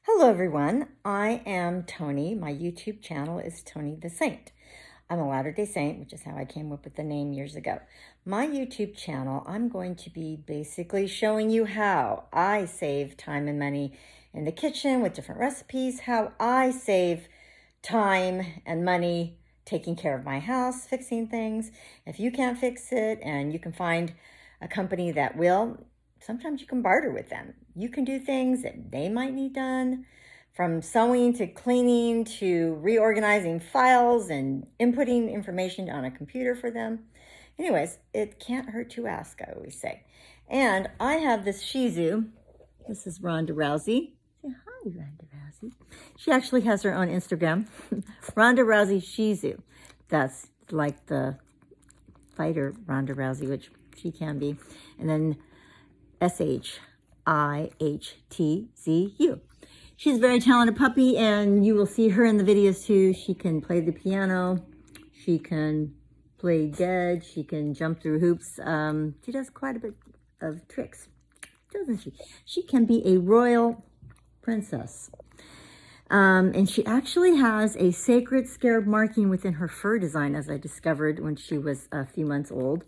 Hello everyone, I am Toni. My YouTube channel is Toni the Saint. I'm a Latter-day Saint, which is how I came up with the name years ago. My YouTube channel, I'm going to be basically showing you how I save time and money in the kitchen with different recipes, how I save time and money taking care of my house, fixing things. If you can't fix it and you can find a company that will, sometimes you can barter with them. You can do things that they might need done, from sewing to cleaning to reorganizing files and inputting information on a computer for them. Anyways, it can't hurt to ask, I always say. And I have this Shih Tzu. This is Rhonda Rousey. Say hi, Rhonda Rousey. She actually has her own Instagram, Rhonda Rousey Shih Tzu. That's like the fighter Rhonda Rousey, which she can be. And then SHIHTZU. She's a very talented puppy, and you will see her in the videos too. She can play the piano. She can play dead. She can jump through hoops. She does quite a bit of tricks, doesn't she? She can be a royal princess. And she actually has a sacred scarab marking within her fur design, as I discovered when she was a few months old.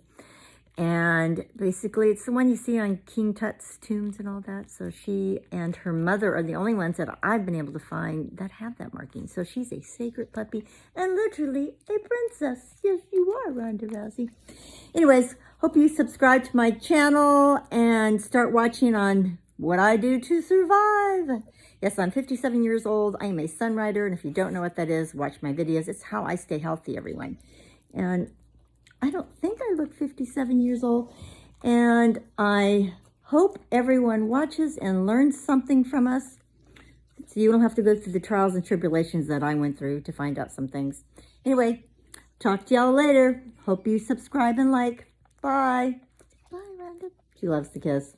And basically, it's the one you see on King Tut's tombs and all that. So she and her mother are the only ones that I've been able to find that have that marking. So she's a sacred puppy and literally a princess. Yes, you are, Rhonda Rousey. Anyways, hope you subscribe to my channel and start watching on what I do to survive. Yes, I'm 57 years old. I am a sun rider. And if you don't know what that is, watch my videos. It's how I stay healthy, everyone. And I don't think I look 57 years old, and I hope everyone watches and learns something from us so you don't have to go through the trials and tribulations that I went through to find out some things. Anyway, talk to y'all later. Hope you subscribe and like. Bye. Bye, Rhonda. She loves to kiss.